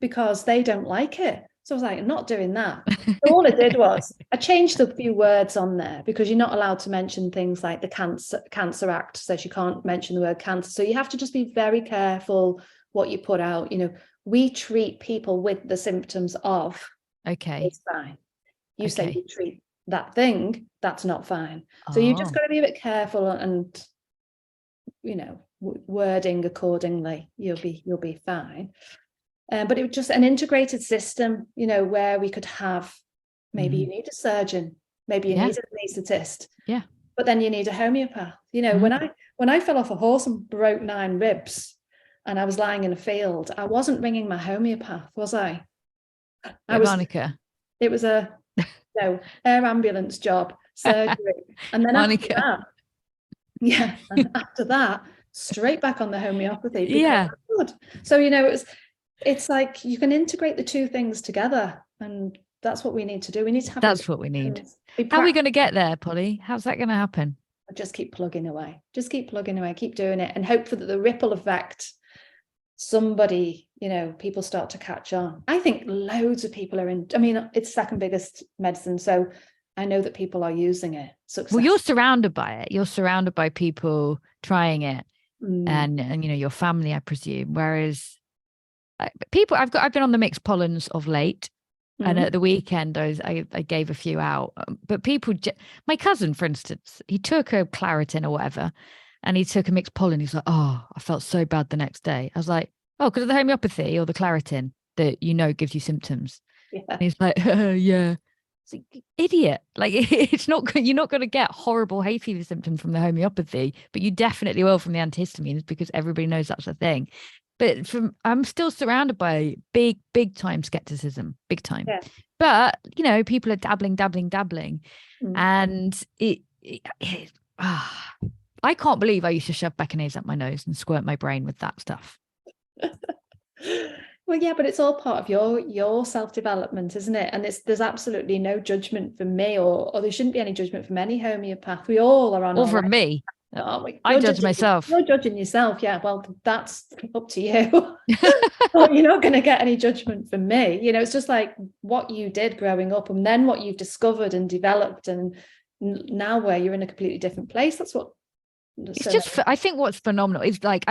because they don't like it? So I was like, I'm not doing that. So all I did was I changed a few words on there, because you're not allowed to mention things like the Cancer Act says you can't mention the word cancer. So you have to just be very careful what you put out. We treat people with the symptoms of. Okay. It's fine. You say you treat that thing, that's not fine. So you just got to be a bit careful and, wording accordingly, you'll be fine. But it was just an integrated system, you know, where we could have, maybe you need a surgeon, maybe you need an anaesthetist, but then you need a homeopath. You know, when I fell off a horse and broke 9 ribs and I was lying in a field, I wasn't ringing my homeopath, was I? Monica. It was a air ambulance job, surgery, and then Monica. after that, straight back on the homeopathy. Yeah. So, you know, it's like you can integrate the two things together, and that's what we need to do. We need to have. That's what we need. How are we going to get there, Polly? How's that going to happen? Just keep plugging away. Just keep plugging away. Keep doing it, and hope for the ripple effect. Somebody, you know, people start to catch on. I think loads of people are in. I mean, it's second biggest medicine, so I know that people are using it. Well, you're surrounded by it. You're surrounded by people trying it, and you know, your family, I presume. Whereas people, I've been on the mixed pollens of late, and at the weekend I gave a few out. But people, my cousin, for instance, he took a Claritin or whatever, and he took a mixed pollen. He's like, oh, I felt so bad the next day. I was like, oh, because of the homeopathy or the Claritin that, you know, gives you symptoms. Yeah. And he's like, yeah. It's like, idiot. Like, it's not, you're not going to get horrible hay fever symptoms from the homeopathy, but you definitely will from the antihistamines, because everybody knows that's a thing. But I'm still surrounded by big time skepticism, big time. Yeah. But, you know, people are dabbling. And I can't believe I used to shove Beckinase up my nose and squirt my brain with that stuff. Well, yeah, but it's all part of your self-development, isn't it? And there's absolutely no judgment from me, or there shouldn't be any judgment from any homeopath. We all are on. Or from me. I judge myself. You're judging yourself. Yeah, well, that's up to you. But you're not going to get any judgment from me. You know, it's just like what you did growing up, and then what you've discovered and developed, and now where you're in a completely different place. That's what. It's just, I think what's phenomenal is like,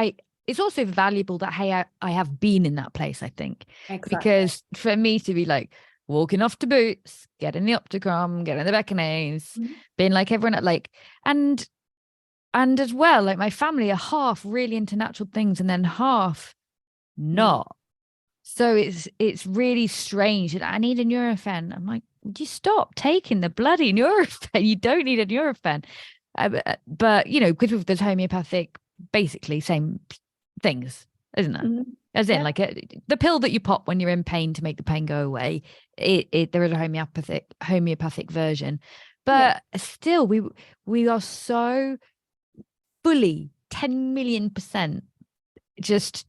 it's also valuable that, hey, I have been in that place, I think. Exactly. Because for me to be like walking off to Boots, getting the Opticom, getting the Beckinase, being like everyone, like, and as well, like my family are half really into natural things and then half not. So it's really strange. And I need a Nurofen. I'm like, would you stop taking the bloody Nurofen? You don't need a Nurofen. But, you know, because there's homeopathic, basically same things, isn't it? As in, like the pill that you pop when you're in pain to make the pain go away, there is a homeopathic version. But still, we are so fully 10 million% just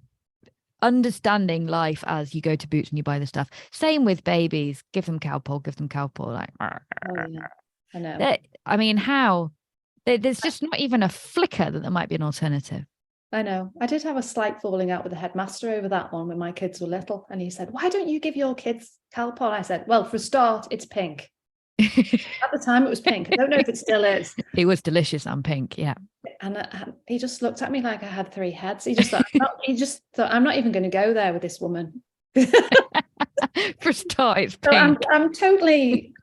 understanding life as you go to Boots and you buy the stuff. Same with babies. Give them Calpol. Like, I know. I mean, how? There's just not even a flicker that there might be an alternative. I know. I did have a slight falling out with the headmaster over that one when my kids were little. And he said, why don't you give your kids Calpol? I said, well, for a start, it's pink. At the time, it was pink. I don't know if it still is. It was delicious and pink, yeah. And he just looked at me like I had 3 heads. He just thought, I'm not even going to go there with this woman. For a start, it's pink. So I'm totally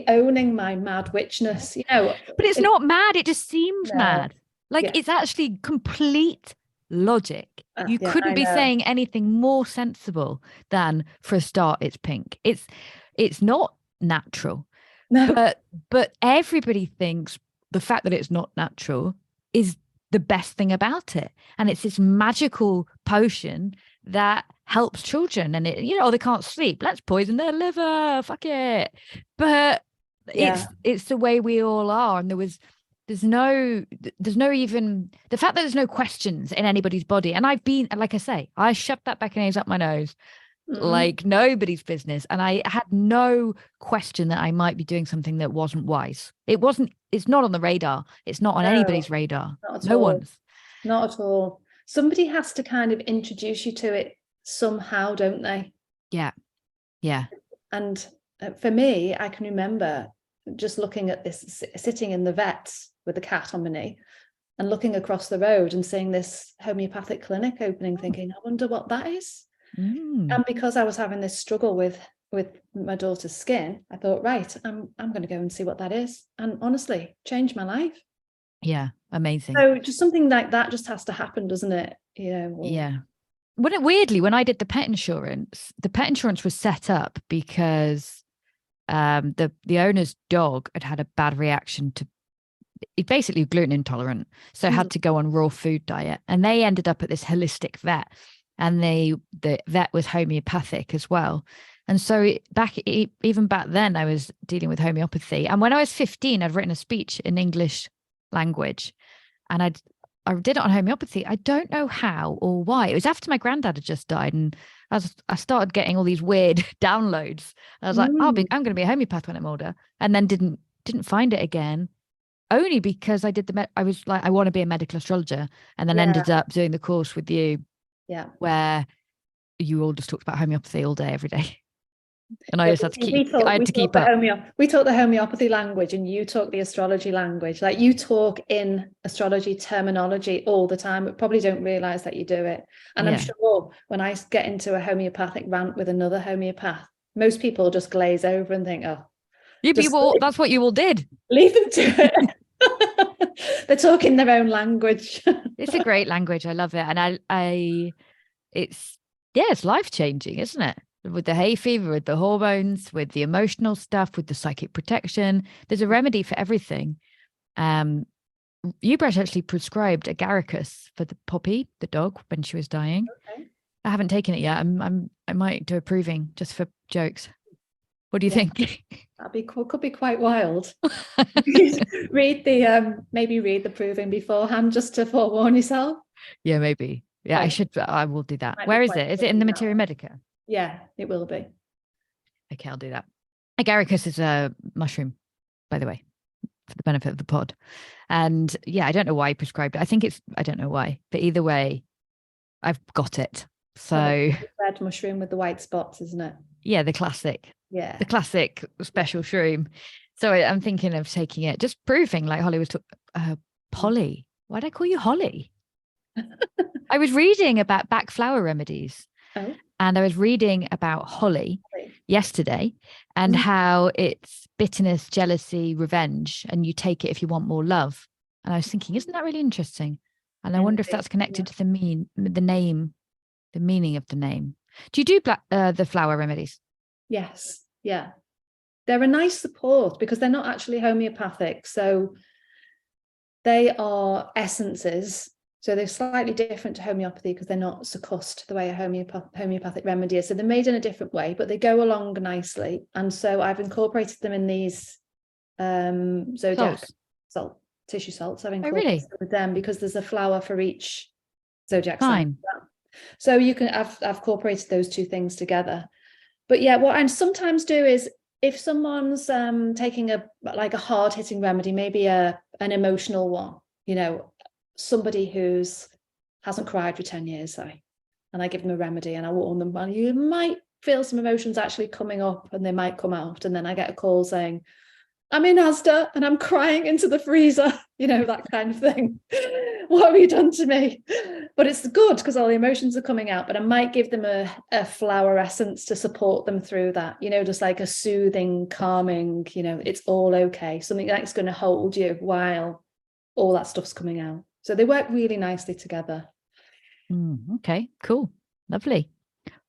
owning my mad witchness, you know. But it's not mad. It just seems mad. Like it's actually complete logic. You couldn't be saying anything more sensible than, for a start, it's pink. It's not natural. No. But everybody thinks the fact that it's not natural is the best thing about it. And it's this magical potion that helps children, and it, you know, they can't sleep. Let's poison their liver. Fuck it. But it's the way we all are. And there's no even the fact that there's no questions in anybody's body. And I've been, like I say, I shoved that Beckinase up my nose like nobody's business. And I had no question that I might be doing something that wasn't wise. It's not on the radar. It's not on anybody's radar. No one's. Not at all. Somebody has to kind of introduce you to it somehow, don't they? Yeah. Yeah. And for me, I can remember just looking at this, sitting in the vets with the cat on my knee and looking across the road and seeing this homeopathic clinic opening, thinking, I wonder what that is. And because I was having this struggle with my daughter's skin, I thought, right, I'm going to go and see what that is. And honestly, changed my life. Yeah, amazing. So just something like that just has to happen, doesn't it? Yeah. Weirdly, when I did the pet insurance was set up because the owner's dog had a bad reaction to, it basically gluten intolerant, so had to go on raw food diet, and they ended up at this holistic vet, and the vet was homeopathic as well. And so even back then I was dealing with homeopathy, and when I was 15 I'd written a speech in English language, and I did it on homeopathy. I don't know how or why. It was after my granddad had just died, and I started getting all these weird downloads. I was like, I'm going to be a homeopath when I'm older, and then didn't find it again. Only because I was like, I want to be a medical astrologer, and then ended up doing the course with you, where you all just talked about homeopathy all day, every day. And I just had to keep up. We talk the homeopathy language, and you talk the astrology language. Like, you talk in astrology terminology all the time, but probably don't realize that you do it. And I'm sure when I get into a homeopathic rant with another homeopath, most people just glaze over and think, oh, that's what you all did. Leave them to it. They're talking their own language. It's a great language. I love it. And it's life-changing, isn't it? With the hay fever, with the hormones, with the emotional stuff, with the psychic protection. There's a remedy for everything. Ubresh actually prescribed agaricus for the Poppy, the dog, when she was dying. Okay. I haven't taken it yet. I might do a proving just for jokes. What do you think? Could be quite wild. Maybe read the proving beforehand, just to forewarn yourself. Yeah, maybe. Yeah, I will do that. Where is it? Is it in the Materia Medica? Yeah, it will be. Okay, I'll do that. Agaricus is a mushroom, by the way, for the benefit of the pod. And yeah, I don't know why he prescribed it. I don't know why, but either way, I've got it. So red mushroom with the white spots, isn't it? Yeah, the classic. Yeah. The classic special shroom. So I'm thinking of taking it, just proving, like Holly was Polly. Why'd I call you Holly? I was reading about back flower remedies. Oh. And I was reading about holly yesterday, and how it's bitterness, jealousy, revenge, and you take it if you want more love. And I was thinking, isn't that really interesting? And I wonder if that's connected to the meaning of the name. Do you do the flower remedies? Yes. Yeah. They're a nice support because they're not actually homeopathic. So they are essences. So they're slightly different to homeopathy because they're not succussed the way a homeopathic remedy is. So they're made in a different way, but they go along nicely. And so I've incorporated them in these Zodiac tissue salts. I've incorporated them with them because there's a flower for each Zodiac sign. So I've incorporated those two things together. But yeah, what I sometimes do is, if someone's taking a hard-hitting remedy, maybe an emotional one, somebody who's hasn't cried for 10 years, and I give them a remedy and I warn them, well, you might feel some emotions actually coming up and they might come out. And then I get a call saying, I'm in Asda and I'm crying into the freezer, that kind of thing. What have you done to me? But it's good because all the emotions are coming out, but I might give them a flower essence to support them through that, just like a soothing, calming, it's all okay. Something that's going to hold you while all that stuff's coming out. So they work really nicely together. Okay, cool. Lovely.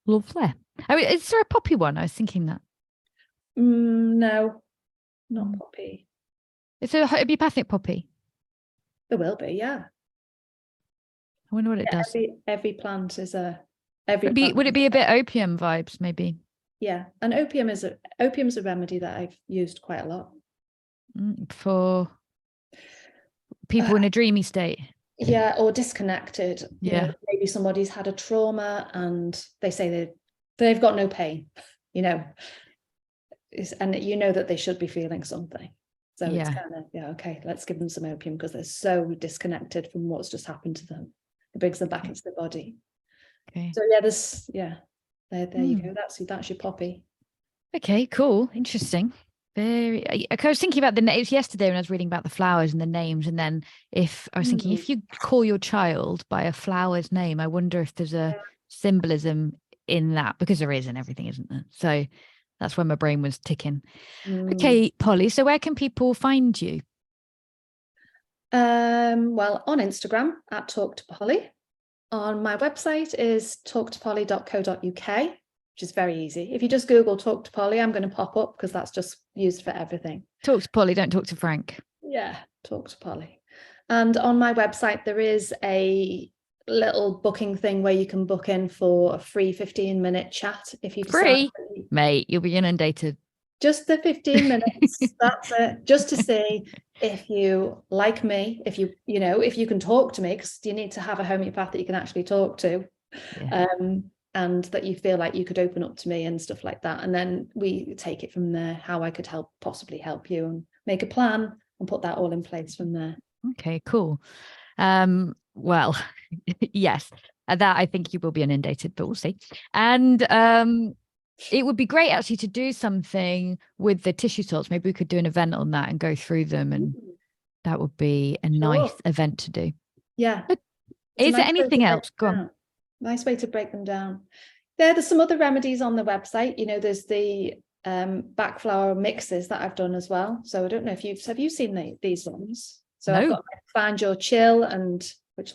I mean, is there a poppy one? I was thinking that. No, not poppy. It's a homeopathic poppy. There will be, yeah. I wonder what it does. Every plant is would it be a bit opium vibes, maybe? Yeah, and opium's a remedy that I've used quite a lot. For people in a dreamy state. Yeah, or disconnected. Maybe somebody's had a trauma and they say they've got no pain, and that they should be feeling something. So it's kind of, okay, let's give them some opium because they're so disconnected from what's just happened to them. It brings them back into their body. Okay. So there you go. That's your poppy. Okay, cool. Interesting. I was thinking about the names yesterday when I was reading about the flowers and the names, and then if you call your child by a flower's name, I wonder if there's a symbolism in that, because there is in everything, isn't there? So that's when my brain was ticking. Okay, Polly, so where can people find you? Well, on Instagram at Talk to Polly. On my website is talktopolly.co.uk, which is very easy. If you just Google Talk to Polly, I'm going to pop up because that's just used for everything. Talk to Polly, don't talk to Frank. Yeah, Talk to Polly. And on my website, there is a little booking thing where you can book in for a free 15-minute chat. If you decide, mate, you'll be inundated. Just the 15 minutes, that's it, just to see if you like me, if you can talk to me, because you need to have a homeopath that you can actually talk to, and that you feel like you could open up to me and stuff like that. And then we take it from there, how I could possibly help you, and make a plan and put that all in place from there. Okay, cool. Well, yes, that I think you will be inundated, but we'll see. And it would be great actually to do something with the tissue salts. Maybe we could do an event on that and go through them, and that would be a nice event to do. Yeah. But is there anything else? Go on. Nice way to break them down. There's some other remedies on the website. There's the back flower mixes that I've done as well. So I don't know if have you seen these ones? So I've got Find Your Chill, and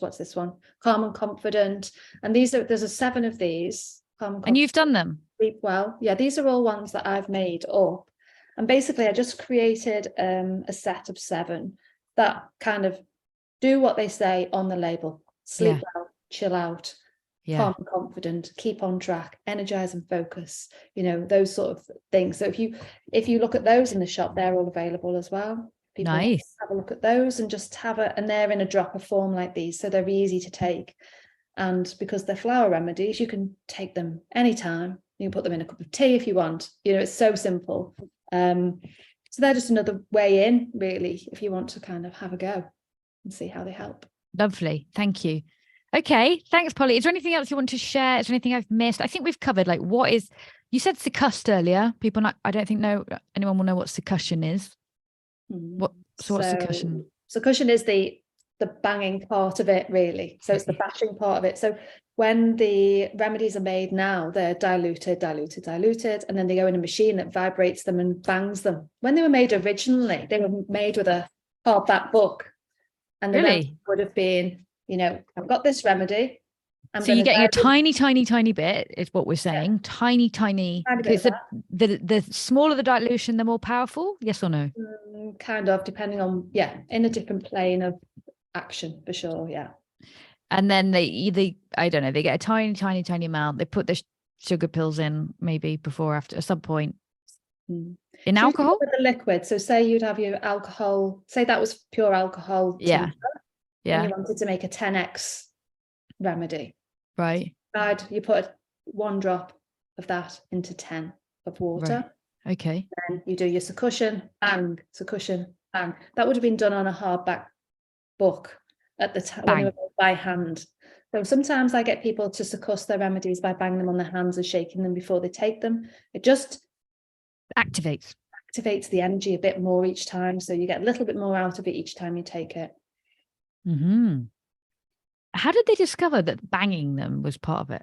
what's this one? Calm and Confident. And there's a 7 of these. And you've done them? Sleep Well. Yeah, these are all ones that I've made up. And basically I just created a set of 7 that kind of do what they say on the label. Sleep well, chill out, calm and confident, keep on track, energize and focus, those sort of things. So if you look at those in the shop, they're all available as well. People nice. Have a look at those and just and they're in a dropper form like these, so they're easy to take. And because they're flower remedies, you can take them anytime. You can put them in a cup of tea if you want. It's so simple. So they're just another way in, really, if you want to kind of have a go and see how they help. Lovely. Thank you. Okay. Thanks, Polly. Is there anything else you want to share? Is there anything I've missed? I think we've covered, you said succust earlier. I don't think anyone will know what succussion is. What's succussion? Succussion is the banging part of it, really. So it's the bashing part of it. So when the remedies are made now, they're diluted, and then they go in a machine that vibrates them and bangs them. When they were made originally, they were made with a hardback book, and the remedy would have been, I've got this remedy. So you get your tiny bit, is what we're saying. Tiny. Because the smaller the dilution, the more powerful. Yes or no? Kind of, depending on in a different plane of action, for sure. Yeah. And then they get a tiny amount. They put the sugar pills in, maybe before, after, at some point. In alcohol? With the liquid. So say you'd have your alcohol, say that was pure alcohol. Yeah. And you wanted to make a 10x remedy. Right. You put 1 drop of that into 10 of water. Right. Okay. Then you do your succussion, bang. That would have been done on a hardback book at the time when they were made by hand. So sometimes I get people to succuss their remedies by banging them on their hands and shaking them before they take them. It just activates the energy a bit more each time, so you get a little bit more out of it each time you take it. How did they discover that banging them was part of it?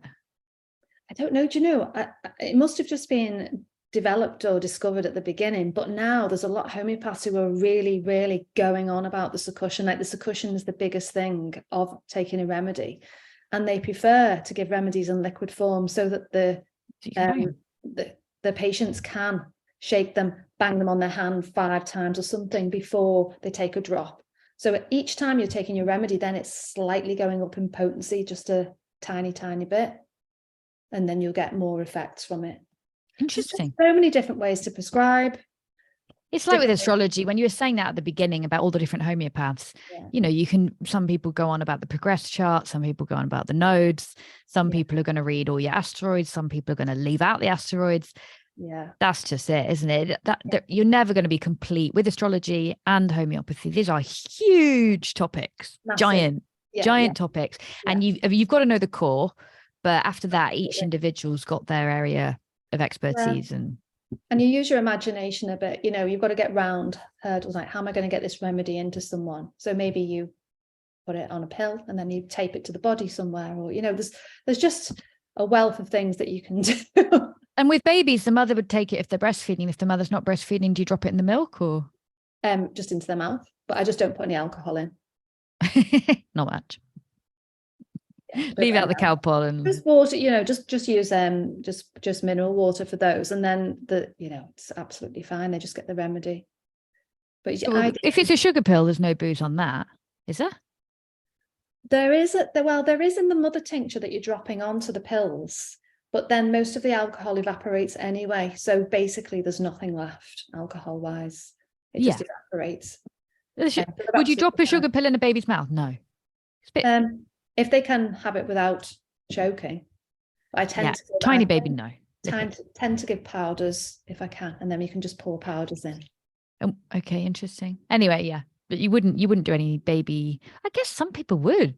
I don't know. Do you know, it must have just been developed or discovered at the beginning, but now there's a lot of homeopaths who are really, really going on about the succussion. Like, the succussion is the biggest thing of taking a remedy, and they prefer to give remedies in liquid form so that the patients can shake them, bang them on their hand 5 times or something before they take a drop. So each time you're taking your remedy, then it's slightly going up in potency, just a tiny bit, and then you'll get more effects from it. Interesting. So many different ways to prescribe. It's like with astrology, when you were saying that at the beginning about all the different homeopaths, some people go on about the progress chart, some people go on about the nodes, some people are going to read all your asteroids, some people are going to leave out the asteroids. Yeah, that's just it, isn't it? You're never going to be complete with astrology and homeopathy. These are huge topics. Massive. giant topics. And you've got to know the core, but after that, each individual's got their area of expertise. And you use your imagination a bit. You've got to get round hurdles, like, how am I going to get this remedy into someone? So maybe you put it on a pill and then you tape it to the body somewhere, or there's just a wealth of things that you can do. And with babies, the mother would take it if they're breastfeeding. If the mother's not breastfeeding, do you drop it in the milk, or just into their mouth? But I just don't put any alcohol in. Not much. Yeah, Leave out the cow pollen. Just water, just use just mineral water for those, and then it's absolutely fine. They just get the remedy. But if it's a sugar pill, there's no booze on that, is there? There is in the mother tincture that you're dropping onto the pills, but then most of the alcohol evaporates anyway. So basically, there's nothing left alcohol-wise. It just evaporates. Would you drop a sugar pill in a baby's mouth? No. If they can have it without choking. I tend to tiny baby, no. Tend to give powders if I can, and then you can just pour powders in. Okay, interesting. Anyway, yeah. But you wouldn't do any baby. I guess some people would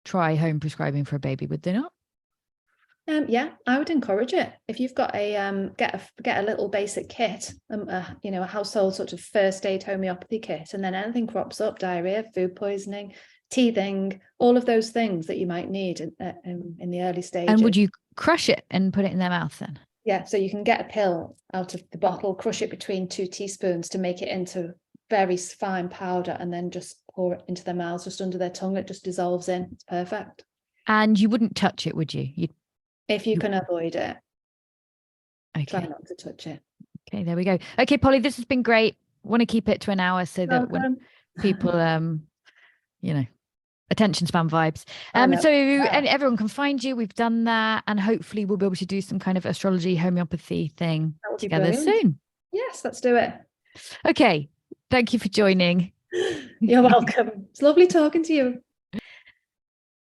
try home prescribing for a baby, would they not? Yeah, I would encourage it. If you've got get a little basic kit, a household sort of first aid homeopathy kit, and then anything crops up, diarrhea, food poisoning, teething, all of those things that you might need in the early stages. And would you crush it and put it in their mouth then? Yeah, so you can get a pill out of the bottle, crush it between 2 teaspoons to make it into very fine powder, and then just pour it into their mouths, just under their tongue. It just dissolves in. It's perfect. And you wouldn't touch it, would you? If you can avoid it. Okay. Try not to touch it. Okay, there we go. Okay, Polly, this has been great. Want to keep it to an hour so that when people, attention span vibes. And everyone can find you. We've done that, and hopefully we'll be able to do some kind of astrology homeopathy thing together soon. Yes, let's do it. Okay. Thank you for joining. You're welcome. It's lovely talking to you.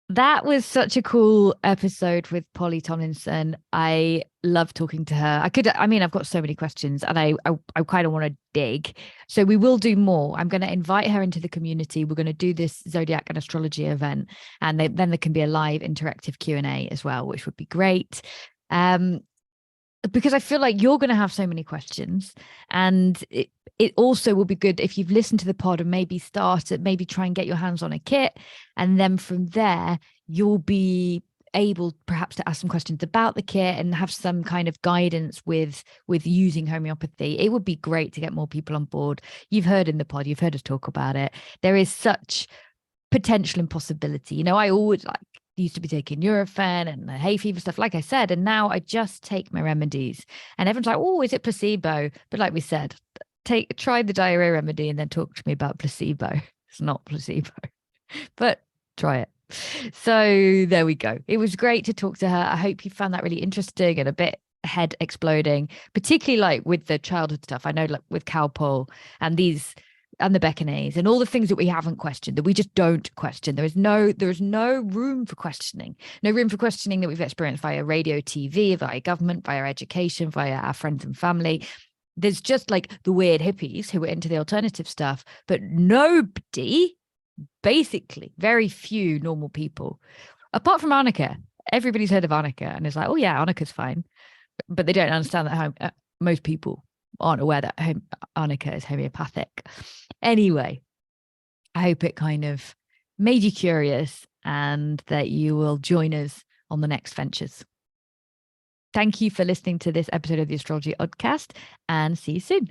That was such a cool episode with Polly Tomlinson. I love talking to her. I've got so many questions, and I kind of want to dig. So we will do more. I'm going to invite her into the community. We're going to do this Zodiac and astrology event, and then there can be a live interactive Q&A as well, which would be great. Because I feel like you're going to have so many questions, and it also will be good if you've listened to the pod and maybe try and get your hands on a kit. And then from there, you'll be able perhaps to ask some questions about the kit and have some kind of guidance with using homeopathy. It would be great to get more people on board. You've heard in the pod, you've heard us talk about it. There is such potential and possibility. I always used to be taking Nurofen and the hay fever stuff, like I said, and now I just take my remedies. And everyone's like, oh, is it placebo? But like we said, try the diarrhea remedy and then talk to me about placebo. It's not placebo, but try it. So there we go. It was great to talk to her. I hope you found that really interesting and a bit head exploding, particularly with the childhood stuff. I know with Cowpole and the Beckonets and all the things that we haven't questioned, that we just don't question. There is no room for questioning. No room for questioning that we've experienced via radio, TV, via government, via education, via our friends and family. There's just the weird hippies who are into the alternative stuff, but nobody, basically, very few normal people, apart from Annika. Everybody's heard of Annika and is like, oh yeah, Annika's fine. But they don't understand that most people aren't aware that Annika is homeopathic. Anyway, I hope it kind of made you curious and that you will join us on the next ventures. Thank you for listening to this episode of the Astrology Oddcast, and see you soon.